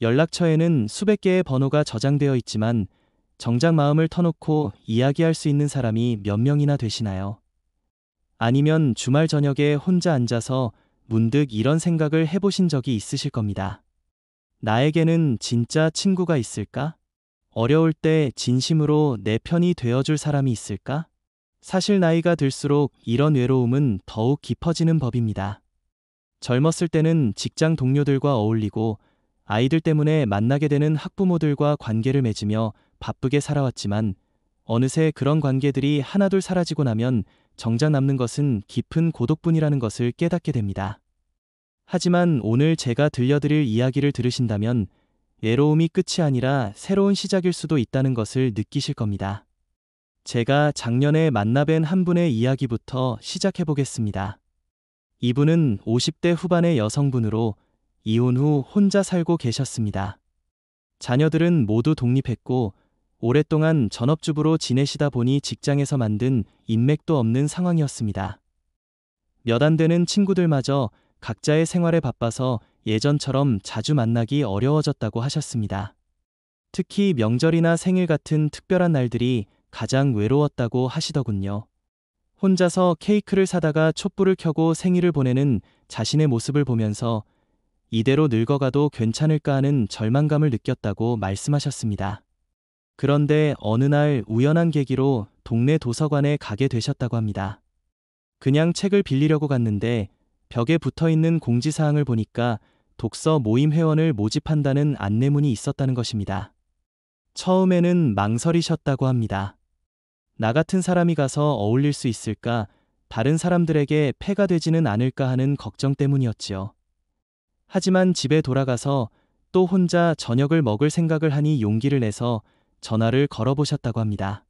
연락처에는 수백 개의 번호가 저장되어 있지만 정작 마음을 터놓고 이야기할 수 있는 사람이 몇 명이나 되시나요? 아니면 주말 저녁에 혼자 앉아서 문득 이런 생각을 해보신 적이 있으실 겁니다. 나에게는 진짜 친구가 있을까? 어려울 때 진심으로 내 편이 되어줄 사람이 있을까? 사실 나이가 들수록 이런 외로움은 더욱 깊어지는 법입니다. 젊었을 때는 직장 동료들과 어울리고 아이들 때문에 만나게 되는 학부모들과 관계를 맺으며 바쁘게 살아왔지만 어느새 그런 관계들이 하나둘 사라지고 나면 정작 남는 것은 깊은 고독뿐이라는 것을 깨닫게 됩니다. 하지만 오늘 제가 들려드릴 이야기를 들으신다면 외로움이 끝이 아니라 새로운 시작일 수도 있다는 것을 느끼실 겁니다. 제가 작년에 만나뵌 한 분의 이야기부터 시작해 보겠습니다. 이분은 50대 후반의 여성분으로 이혼 후 혼자 살고 계셨습니다. 자녀들은 모두 독립했고 오랫동안 전업주부로 지내시다 보니 직장에서 만든 인맥도 없는 상황이었습니다. 몇 안 되는 친구들마저 각자의 생활에 바빠서 예전처럼 자주 만나기 어려워졌다고 하셨습니다. 특히 명절이나 생일 같은 특별한 날들이 가장 외로웠다고 하시더군요. 혼자서 케이크를 사다가 촛불을 켜고 생일을 보내는 자신의 모습을 보면서 이대로 늙어가도 괜찮을까 하는 절망감을 느꼈다고 말씀하셨습니다. 그런데 어느 날 우연한 계기로 동네 도서관에 가게 되셨다고 합니다. 그냥 책을 빌리려고 갔는데 벽에 붙어있는 공지사항을 보니까 독서 모임 회원을 모집한다는 안내문이 있었다는 것입니다. 처음에는 망설이셨다고 합니다. 나 같은 사람이 가서 어울릴 수 있을까, 다른 사람들에게 폐가 되지는 않을까 하는 걱정 때문이었지요. 하지만 집에 돌아가서 또 혼자 저녁을 먹을 생각을 하니 용기를 내서 전화를 걸어보셨다고 합니다.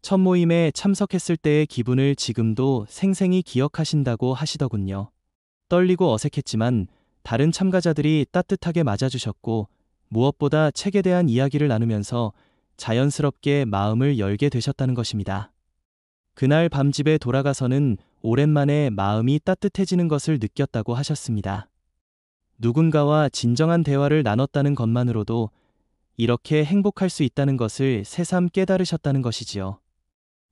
첫 모임에 참석했을 때의 기분을 지금도 생생히 기억하신다고 하시더군요. 떨리고 어색했지만 다른 참가자들이 따뜻하게 맞아주셨고 무엇보다 책에 대한 이야기를 나누면서 자연스럽게 마음을 열게 되셨다는 것입니다. 그날 밤 집에 돌아가서는 오랜만에 마음이 따뜻해지는 것을 느꼈다고 하셨습니다. 누군가와 진정한 대화를 나눴다는 것만으로도 이렇게 행복할 수 있다는 것을 새삼 깨달으셨다는 것이지요.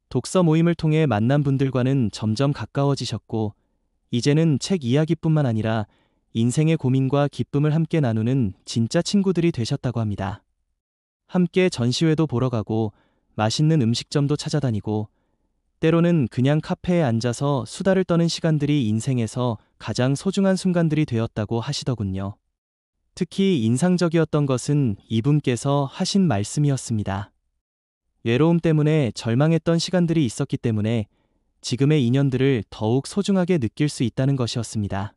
독서 모임을 통해 만난 분들과는 점점 가까워지셨고 이제는 책 이야기뿐만 아니라 인생의 고민과 기쁨을 함께 나누는 진짜 친구들이 되셨다고 합니다. 함께 전시회도 보러 가고 맛있는 음식점도 찾아다니고 때로는 그냥 카페에 앉아서 수다를 떠는 시간들이 인생에서 가장 소중한 순간들이 되었다고 하시더군요. 특히 인상적이었던 것은 이분께서 하신 말씀이었습니다. 외로움 때문에 절망했던 시간들이 있었기 때문에 지금의 인연들을 더욱 소중하게 느낄 수 있다는 것이었습니다.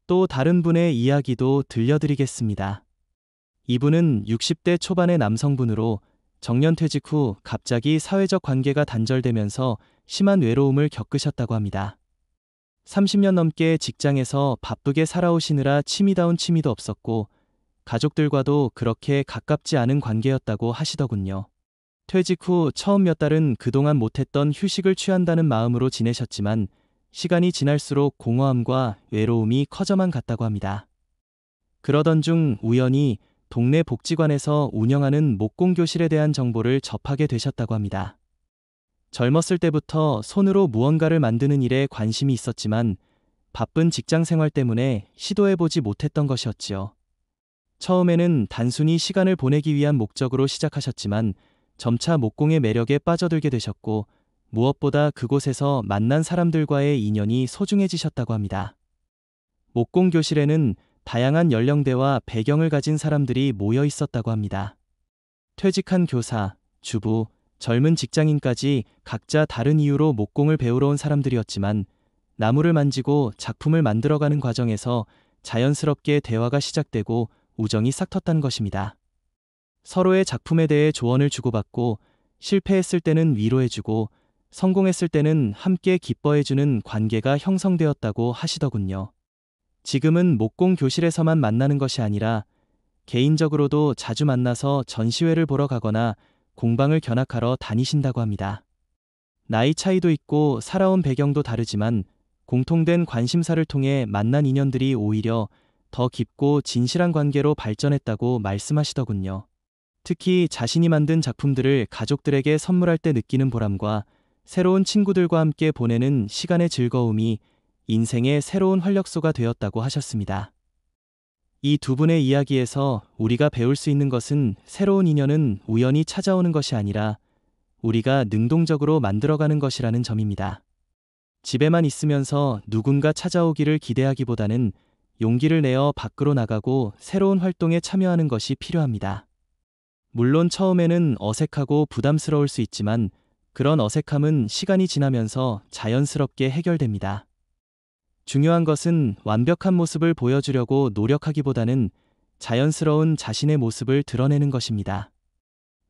또 다른 분의 이야기도 들려드리겠습니다. 이분은 60대 초반의 남성분으로 정년퇴직 후 갑자기 사회적 관계가 단절되면서 심한 외로움을 겪으셨다고 합니다. 30년 넘게 직장에서 바쁘게 살아오시느라 취미다운 취미도 없었고 가족들과도 그렇게 가깝지 않은 관계였다고 하시더군요. 퇴직 후 처음 몇 달은 그동안 못했던 휴식을 취한다는 마음으로 지내셨지만 시간이 지날수록 공허함과 외로움이 커져만 갔다고 합니다. 그러던 중 우연히 동네 복지관에서 운영하는 목공교실에 대한 정보를 접하게 되셨다고 합니다. 젊었을 때부터 손으로 무언가를 만드는 일에 관심이 있었지만 바쁜 직장 생활 때문에 시도해보지 못했던 것이었지요. 처음에는 단순히 시간을 보내기 위한 목적으로 시작하셨지만 점차 목공의 매력에 빠져들게 되셨고 무엇보다 그곳에서 만난 사람들과의 인연이 소중해지셨다고 합니다. 목공교실에는 다양한 연령대와 배경을 가진 사람들이 모여 있었다고 합니다. 퇴직한 교사, 주부, 젊은 직장인까지 각자 다른 이유로 목공을 배우러 온 사람들이었지만 나무를 만지고 작품을 만들어가는 과정에서 자연스럽게 대화가 시작되고 우정이 싹텄다는 것입니다. 서로의 작품에 대해 조언을 주고받고 실패했을 때는 위로해주고 성공했을 때는 함께 기뻐해주는 관계가 형성되었다고 하시더군요. 지금은 목공 교실에서만 만나는 것이 아니라 개인적으로도 자주 만나서 전시회를 보러 가거나 공방을 견학하러 다니신다고 합니다. 나이 차이도 있고 살아온 배경도 다르지만 공통된 관심사를 통해 만난 인연들이 오히려 더 깊고 진실한 관계로 발전했다고 말씀하시더군요. 특히 자신이 만든 작품들을 가족들에게 선물할 때 느끼는 보람과 새로운 친구들과 함께 보내는 시간의 즐거움이 인생의 새로운 활력소가 되었다고 하셨습니다. 이 두 분의 이야기에서 우리가 배울 수 있는 것은 새로운 인연은 우연히 찾아오는 것이 아니라 우리가 능동적으로 만들어가는 것이라는 점입니다. 집에만 있으면서 누군가 찾아오기를 기대하기보다는 용기를 내어 밖으로 나가고 새로운 활동에 참여하는 것이 필요합니다. 물론 처음에는 어색하고 부담스러울 수 있지만 그런 어색함은 시간이 지나면서 자연스럽게 해결됩니다. 중요한 것은 완벽한 모습을 보여주려고 노력하기보다는 자연스러운 자신의 모습을 드러내는 것입니다.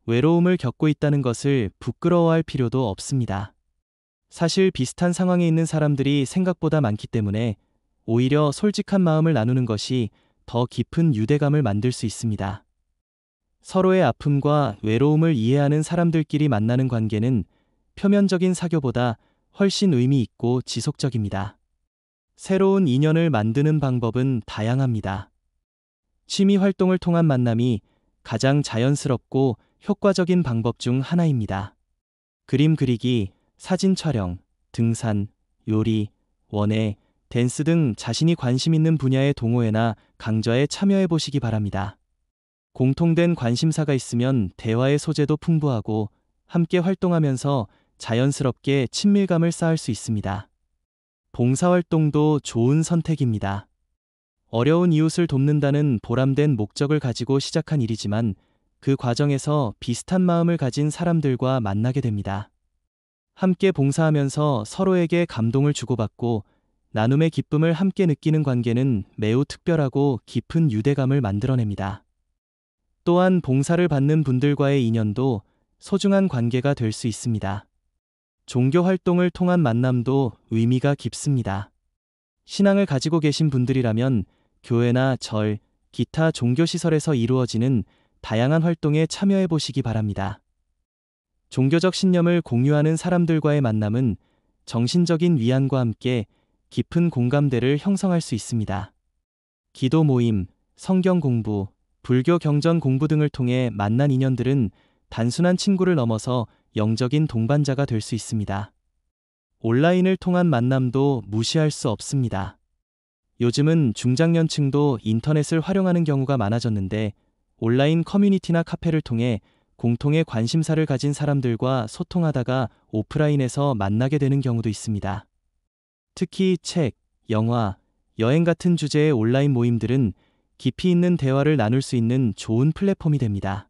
외로움을 겪고 있다는 것을 부끄러워할 필요도 없습니다. 사실 비슷한 상황에 있는 사람들이 생각보다 많기 때문에 오히려 솔직한 마음을 나누는 것이 더 깊은 유대감을 만들 수 있습니다. 서로의 아픔과 외로움을 이해하는 사람들끼리 만나는 관계는 표면적인 사교보다 훨씬 의미 있고 지속적입니다. 새로운 인연을 만드는 방법은 다양합니다. 취미 활동을 통한 만남이 가장 자연스럽고 효과적인 방법 중 하나입니다. 그림 그리기, 사진 촬영, 등산, 요리, 원예, 댄스 등 자신이 관심 있는 분야의 동호회나 강좌에 참여해 보시기 바랍니다. 공통된 관심사가 있으면 대화의 소재도 풍부하고 함께 활동하면서 자연스럽게 친밀감을 쌓을 수 있습니다. 봉사활동도 좋은 선택입니다. 어려운 이웃을 돕는다는 보람된 목적을 가지고 시작한 일이지만 그 과정에서 비슷한 마음을 가진 사람들과 만나게 됩니다. 함께 봉사하면서 서로에게 감동을 주고받고 나눔의 기쁨을 함께 느끼는 관계는 매우 특별하고 깊은 유대감을 만들어냅니다. 또한 봉사를 받는 분들과의 인연도 소중한 관계가 될 수 있습니다. 종교 활동을 통한 만남도 의미가 깊습니다. 신앙을 가지고 계신 분들이라면 교회나 절, 기타 종교시설에서 이루어지는 다양한 활동에 참여해 보시기 바랍니다. 종교적 신념을 공유하는 사람들과의 만남은 정신적인 위안과 함께 깊은 공감대를 형성할 수 있습니다. 기도 모임, 성경 공부, 불교 경전 공부 등을 통해 만난 인연들은 단순한 친구를 넘어서 영적인 동반자가 될 수 있습니다. 온라인을 통한 만남도 무시할 수 없습니다. 요즘은 중장년층도 인터넷을 활용하는 경우가 많아졌는데 온라인 커뮤니티나 카페를 통해 공통의 관심사를 가진 사람들과 소통하다가 오프라인에서 만나게 되는 경우도 있습니다. 특히 책, 영화, 여행 같은 주제의 온라인 모임들은 깊이 있는 대화를 나눌 수 있는 좋은 플랫폼이 됩니다.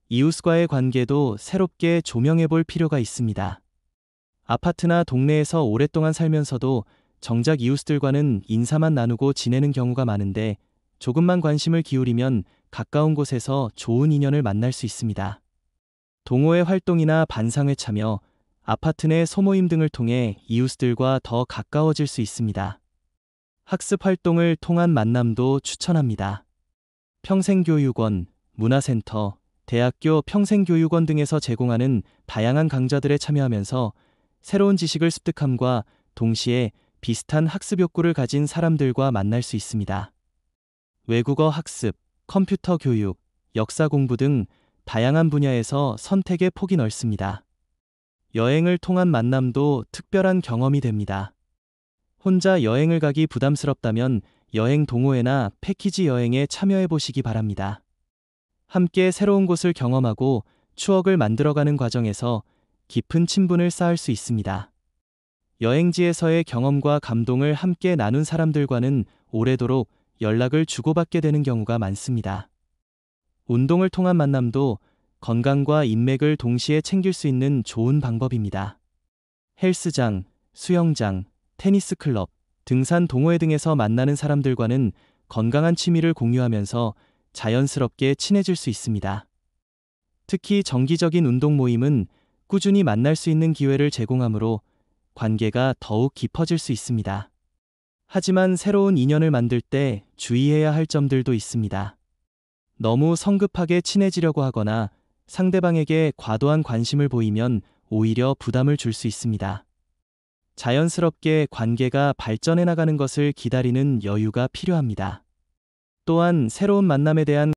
이웃과의 관계도 새롭게 조명해 볼 필요가 있습니다. 아파트나 동네에서 오랫동안 살면서도 정작 이웃들과는 인사만 나누고 지내는 경우가 많은데 조금만 관심을 기울이면 가까운 곳에서 좋은 인연을 만날 수 있습니다. 동호회 활동이나 반상회 참여, 아파트 내 소모임 등을 통해 이웃들과 더 가까워질 수 있습니다. 학습 활동을 통한 만남도 추천합니다. 평생교육원, 문화센터, 대학교 평생교육원 등에서 제공하는 다양한 강좌들에 참여하면서 새로운 지식을 습득함과 동시에 비슷한 학습 욕구를 가진 사람들과 만날 수 있습니다. 외국어 학습, 컴퓨터 교육, 역사 공부 등 다양한 분야에서 선택의 폭이 넓습니다. 여행을 통한 만남도 특별한 경험이 됩니다. 혼자 여행을 가기 부담스럽다면 여행 동호회나 패키지 여행에 참여해 보시기 바랍니다. 함께 새로운 곳을 경험하고 추억을 만들어가는 과정에서 깊은 친분을 쌓을 수 있습니다. 여행지에서의 경험과 감동을 함께 나눈 사람들과는 오래도록 연락을 주고받게 되는 경우가 많습니다. 운동을 통한 만남도 건강과 인맥을 동시에 챙길 수 있는 좋은 방법입니다. 헬스장, 수영장, 테니스 클럽, 등산 동호회 등에서 만나는 사람들과는 건강한 취미를 공유하면서 자연스럽게 친해질 수 있습니다. 특히 정기적인 운동 모임은 꾸준히 만날 수 있는 기회를 제공하므로 관계가 더욱 깊어질 수 있습니다. 하지만 새로운 인연을 만들 때 주의해야 할 점들도 있습니다. 너무 성급하게 친해지려고 하거나 상대방에게 과도한 관심을 보이면 오히려 부담을 줄 수 있습니다. 자연스럽게 관계가 발전해 나가는 것을 기다리는 여유가 필요합니다. 또한 새로운 만남에 대한